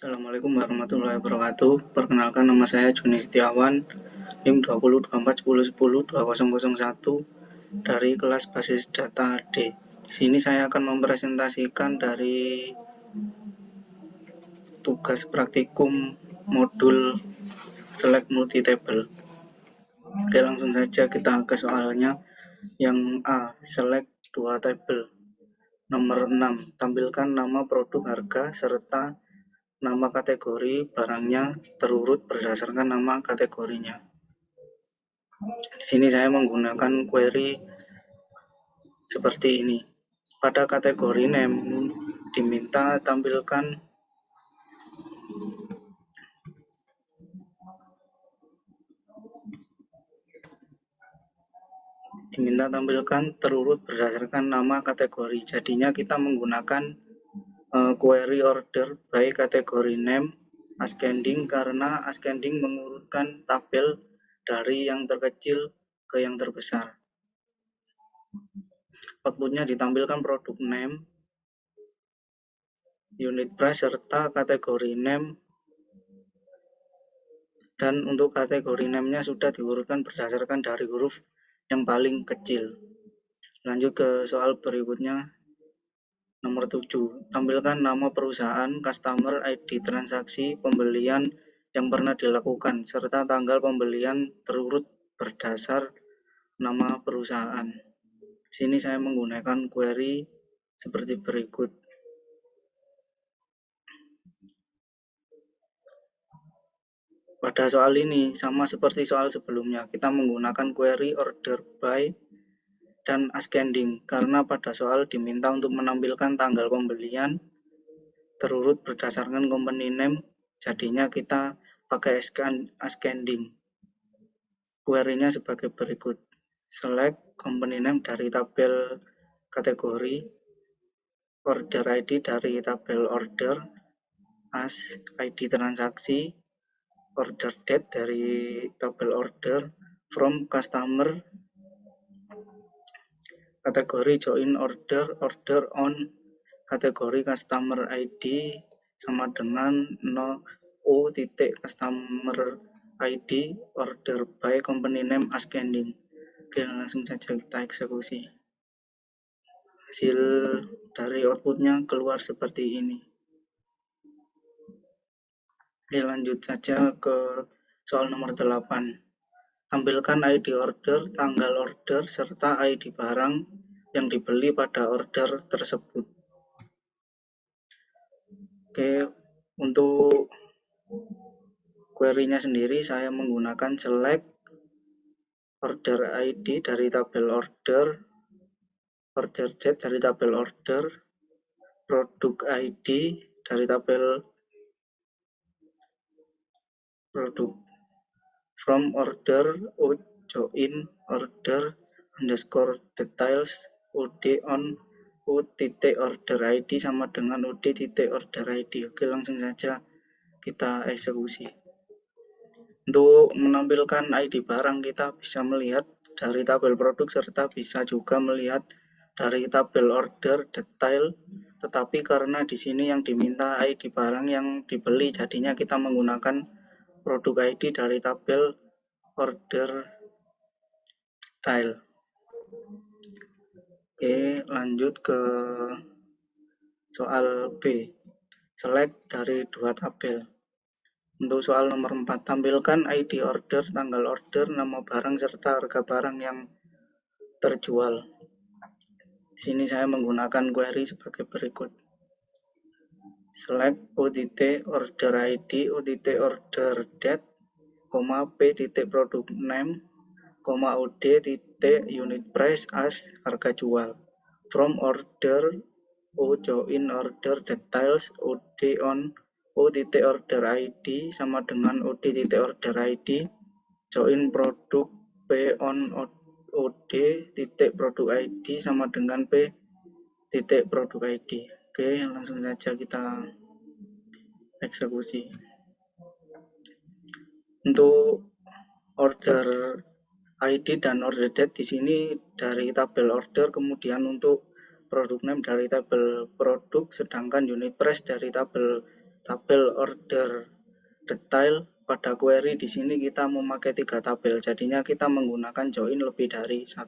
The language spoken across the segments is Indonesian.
Assalamualaikum warahmatullahi wabarakatuh. Perkenalkan, nama saya Juni Setiawan, NIM 202410102001 dari kelas basis data D. Di sini saya akan mempresentasikan dari tugas praktikum modul Select Multi Table. Oke, langsung saja kita ke soalnya. Yang A, select 2 table. Nomor 6, tampilkan nama produk, harga, serta nama kategori barangnya terurut berdasarkan nama kategorinya. Di sini saya menggunakan query seperti ini. Pada kategori name diminta tampilkan terurut berdasarkan nama kategori. Jadinya kita menggunakan query order by kategori name ascending, karena ascending mengurutkan tabel dari yang terkecil ke yang terbesar. Outputnya ditampilkan produk name, unit price, serta kategori name, dan untuk kategori name-nya sudah diurutkan berdasarkan dari huruf yang paling kecil. Lanjut ke soal berikutnya. Nomor 7, tampilkan nama perusahaan, customer, ID transaksi pembelian yang pernah dilakukan, serta tanggal pembelian terurut berdasar nama perusahaan. Di sini saya menggunakan query seperti berikut. Pada soal ini, sama seperti soal sebelumnya, kita menggunakan query order by dan ascending, karena pada soal diminta untuk menampilkan tanggal pembelian terurut berdasarkan company name, jadinya kita pakai ascending. Query-nya sebagai berikut. Select company name dari tabel kategori, order ID dari tabel order, as ID transaksi, order date dari tabel order, from customer, kategori join order, order on, kategori customer ID sama dengan o titik customer ID, order by company name ascending. Oke, langsung saja kita eksekusi. Hasil dari outputnya keluar seperti ini. Oke, lanjut saja ke soal nomor 8. Tampilkan ID order, tanggal order, serta ID barang yang dibeli pada order tersebut. Oke, untuk query-nya sendiri saya menggunakan select order ID dari tabel order, order date dari tabel order, produk ID dari tabel produk, from order, join order, underscore details, od on, titik order ID sama dengan od titik order ID. Oke, langsung saja kita eksekusi. Untuk menampilkan ID barang, kita bisa melihat dari tabel produk serta bisa juga melihat dari tabel order detail, tetapi karena di sini yang diminta ID barang yang dibeli, jadinya kita menggunakan produk ID dari tabel order detail. Oke, lanjut ke soal B. Select dari 2 tabel. Untuk soal nomor 4, tampilkan ID order, tanggal order, nama barang, serta harga barang yang terjual. Di sini saya menggunakan query sebagai berikut. Select ODT order ID, ODT order date, P titik produk name, OD titik unit price as harga jual. From order, O join order details, OD on, O titik order ID sama dengan OD titik order ID, join produk P on OD titik produk ID sama dengan P titik produk ID. Oke, langsung saja kita eksekusi. Untuk order ID dan order date di sini dari tabel order, kemudian untuk produk name dari tabel produk, sedangkan unit price dari tabel tabel order detail. Pada query di sini kita memakai 3 tabel, jadinya kita menggunakan join lebih dari 1.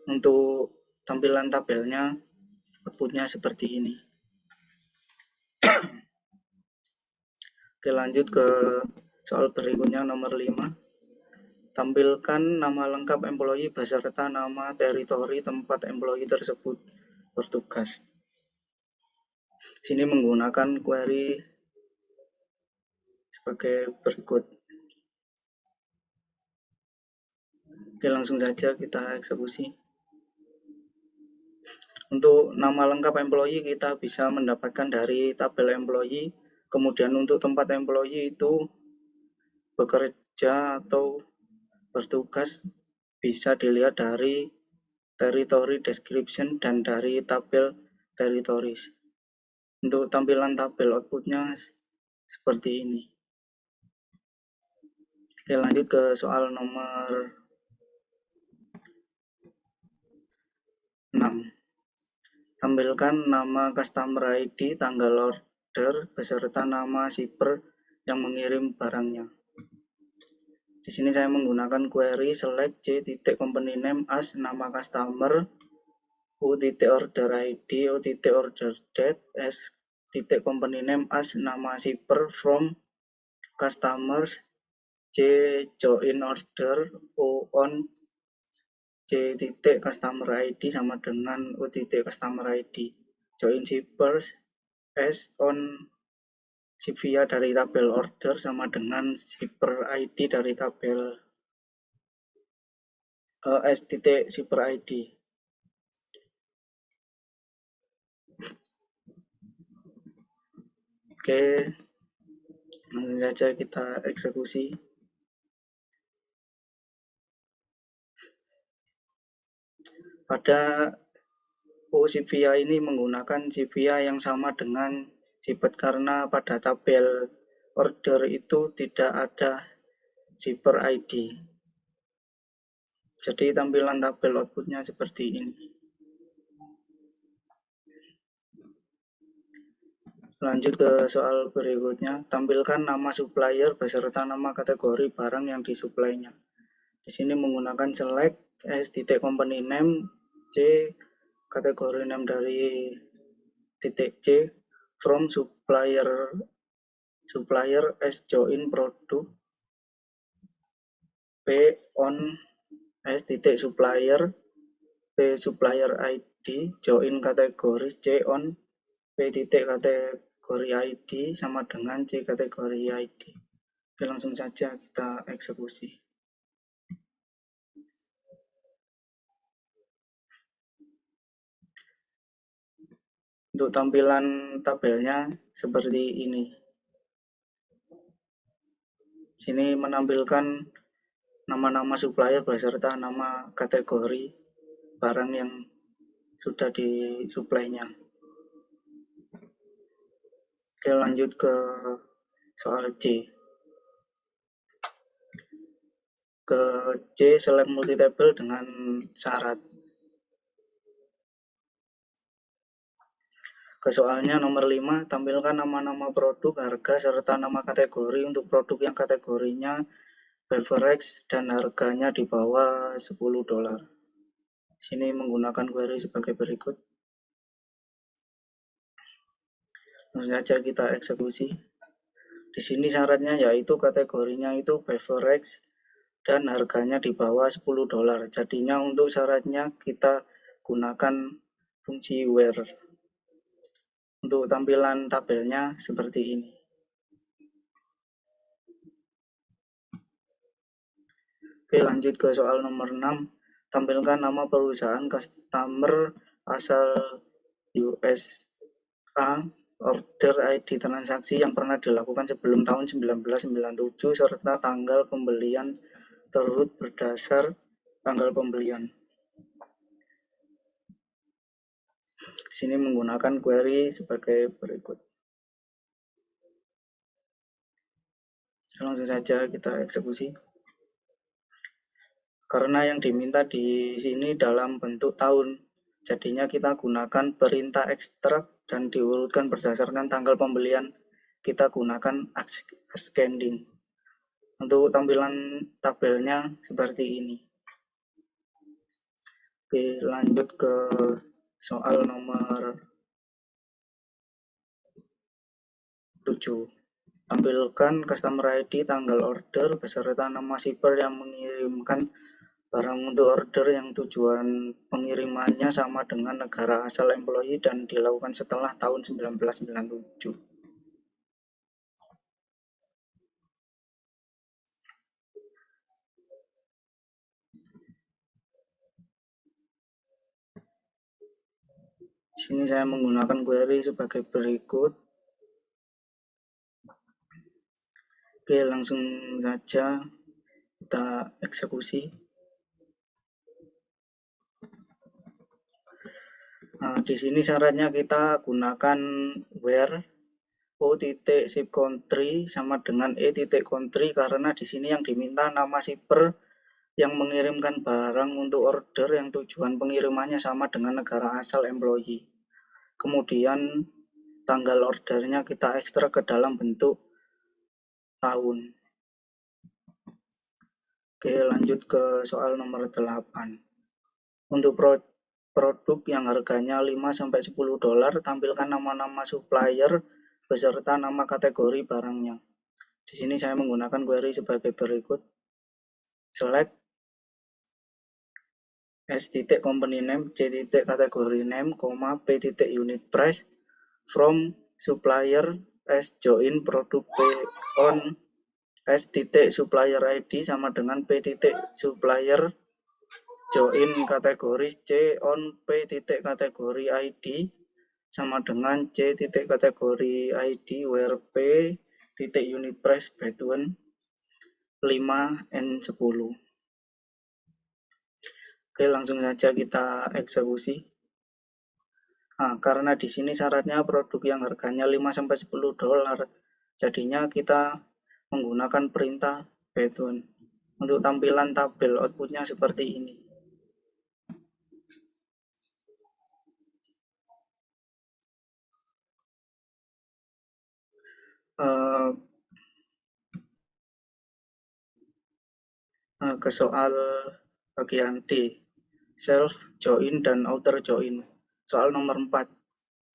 Untuk tampilan tabelnya, outputnya seperti ini. Oke, lanjut ke soal berikutnya nomor 5. Tampilkan nama lengkap employee beserta nama teritori tempat employee tersebut bertugas. Sini menggunakan query sebagai berikut. Oke, langsung saja kita eksekusi. Untuk nama lengkap employee kita bisa mendapatkan dari tabel employee. Kemudian untuk tempat employee itu bekerja atau bertugas bisa dilihat dari territory description dan dari tabel territories. Untuk tampilan tabel outputnya seperti ini. Oke, lanjut ke soal nomor 6. Tampilkan nama customer ID, tanggal order, beserta nama shipper yang mengirim barangnya. Di sini saya menggunakan query select c.company name as nama customer, u.order ID, u.order date as company name as nama shipper from customers, c join order, o on c.customer ID sama dengan u.customer ID. Join shippers s on shipvia dari tabel order sama dengan shipper ID dari tabel s.shipper ID. Oke, langsung saja kita eksekusi. Pada shipvia ini menggunakan shipvia yang sama dengan shipper karena pada tabel order itu tidak ada shipper ID. Jadi tampilan tabel outputnya seperti ini. Lanjut ke soal berikutnya, tampilkan nama supplier beserta nama kategori barang yang disuplainya. Di sini menggunakan select s.company name c kategori name dari .c from supplier s join product p on s.supplier p supplier ID join kategori c on p kategori ID sama dengan c kategori ID. Oke, langsung saja kita eksekusi. Untuk tampilan tabelnya seperti ini. Sini menampilkan nama-nama supplier beserta nama kategori barang yang sudah disuplainya. Oke, lanjut ke soal C. Ke C, select multi-table dengan syarat. Ke soalnya nomor 5, tampilkan nama-nama produk, harga, serta nama kategori untuk produk yang kategorinya beverage dan harganya di bawah $10. Sini menggunakan query sebagai berikut. Langsung saja kita eksekusi. Di sini syaratnya yaitu kategorinya itu beverage dan harganya di bawah $10. Jadinya untuk syaratnya kita gunakan fungsi where. Untuk tampilan tabelnya seperti ini. Oke, lanjut ke soal nomor 6. Tampilkan nama perusahaan customer asal USA, order ID transaksi yang pernah dilakukan sebelum tahun 1997 serta tanggal pembelian terurut berdasar tanggal pembelian. Di sini menggunakan query sebagai berikut. Langsung saja kita eksekusi. Karena yang diminta di sini dalam bentuk tahun, jadinya kita gunakan perintah ekstrak dan diurutkan berdasarkan tanggal pembelian kita gunakan ascending. Untuk tampilan tabelnya seperti ini. Oke, lanjut ke soal nomor 7. Tampilkan customer ID, tanggal order, beserta nama shipper yang mengirimkan barang untuk order yang tujuan pengirimannya sama dengan negara asal employee dan dilakukan setelah tahun 1997. Di sini saya menggunakan query sebagai berikut. Oke, langsung saja kita eksekusi. Nah, di sini syaratnya kita gunakan where o.ship country sama dengan e.country karena di sini yang diminta nama shipper yang mengirimkan barang untuk order yang tujuan pengirimannya sama dengan negara asal employee. Kemudian tanggal ordernya kita ekstrak ke dalam bentuk tahun. Oke, lanjut ke soal nomor 8. Untuk produk yang harganya 5-10 dolar, tampilkan nama-nama supplier beserta nama kategori barangnya. Di sini saya menggunakan query sebagai berikut. Select S.company name, C.category name, P.unit price from supplier S join produk P on S.supplier ID sama dengan P.supplier join kategori C on P.kategori ID sama dengan C.kategori ID where P.unit price between 5 and 10. Oke, langsung saja kita eksekusi. Nah, karena di sini syaratnya produk yang harganya 5-10 dolar, jadinya kita menggunakan perintah between. Untuk tampilan tabel outputnya seperti ini. Ke soal bagian D, self join dan outer join. Soal nomor 4.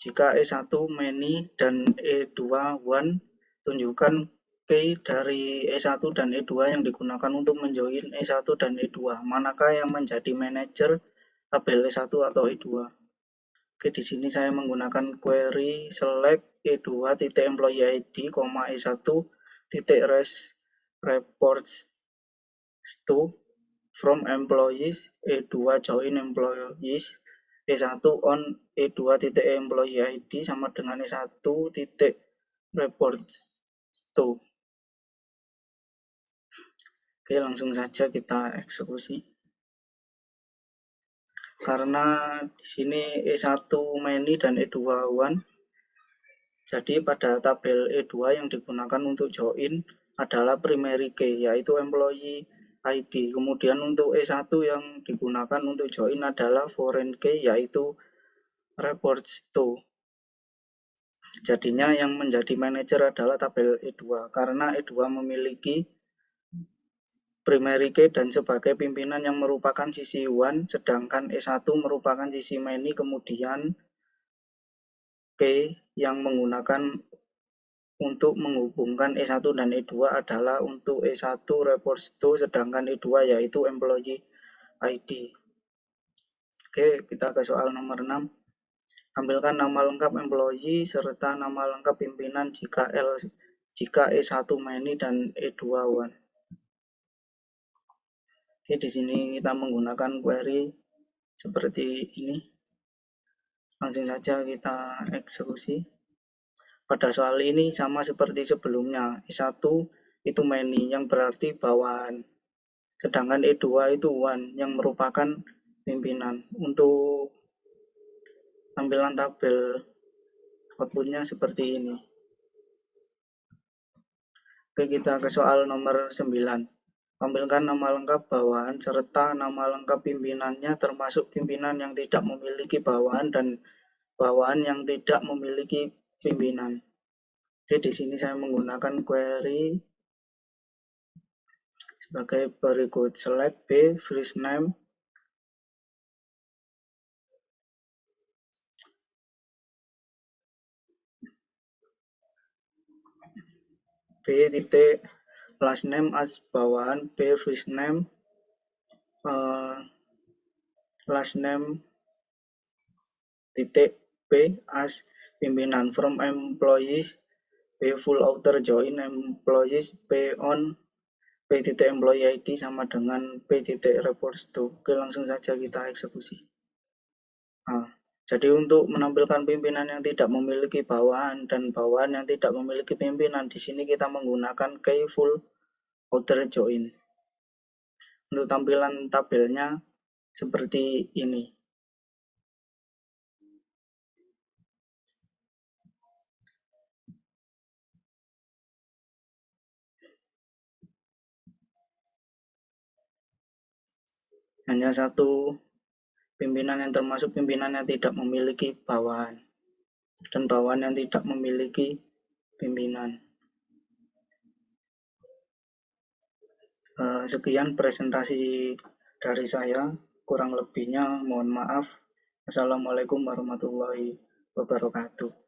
Jika E1 many dan E2 one, tunjukkan key dari E1 dan E2 yang digunakan untuk menjoin E1 dan E2. Manakah yang menjadi manajer tabel E1 atau E2? Oke, di sini saya menggunakan query select E2 employee ID, E1 reports to from employees, E2 join employees, E1 on E2 employee ID sama dengan E1 reports to. Oke, langsung saja kita eksekusi. Karena di sini E1 many dan E2 one, jadi pada tabel E2 yang digunakan untuk join adalah primary key, yaitu employee ID. Kemudian untuk E1 yang digunakan untuk join adalah foreign key, yaitu reports to. Jadinya yang menjadi manajer adalah tabel E2 karena E2 memiliki primary key dan sebagai pimpinan yang merupakan sisi one, sedangkan E1 merupakan sisi many. Kemudian key yang menggunakan untuk menghubungkan E1 dan E2 adalah untuk E1 reports to, sedangkan E2 yaitu employee ID. Oke, kita ke soal nomor 6. Tampilkan nama lengkap employee serta nama lengkap pimpinan jika E1 many dan E2 one. Oke, di sini kita menggunakan query seperti ini. Langsung saja kita eksekusi. Pada soal ini sama seperti sebelumnya, E1 itu many yang berarti bawahan. Sedangkan E2 itu one yang merupakan pimpinan. Untuk tampilan tabel outputnya seperti ini. Oke, kita ke soal nomor 9. Tampilkan nama lengkap bawahan serta nama lengkap pimpinannya termasuk pimpinan yang tidak memiliki bawahan dan bawahan yang tidak memiliki pimpinan. Jadi di sini saya menggunakan query sebagai berikut: select B first name B titik last name as bawahan B first name last name titik B as pimpinan from employees B full author join employees P on P titik employee ID sama dengan P titik reports to. Oke, langsung saja kita eksekusi. Nah, jadi untuk menampilkan pimpinan yang tidak memiliki bawahan dan bawahan yang tidak memiliki pimpinan, di sini kita menggunakan key full author join. Untuk tampilan tabelnya seperti ini. Hanya satu pimpinan yang termasuk pimpinan yang tidak memiliki bawahan dan bawahan yang tidak memiliki pimpinan. Sekian presentasi dari saya, kurang lebihnya mohon maaf. Assalamualaikum warahmatullahi wabarakatuh.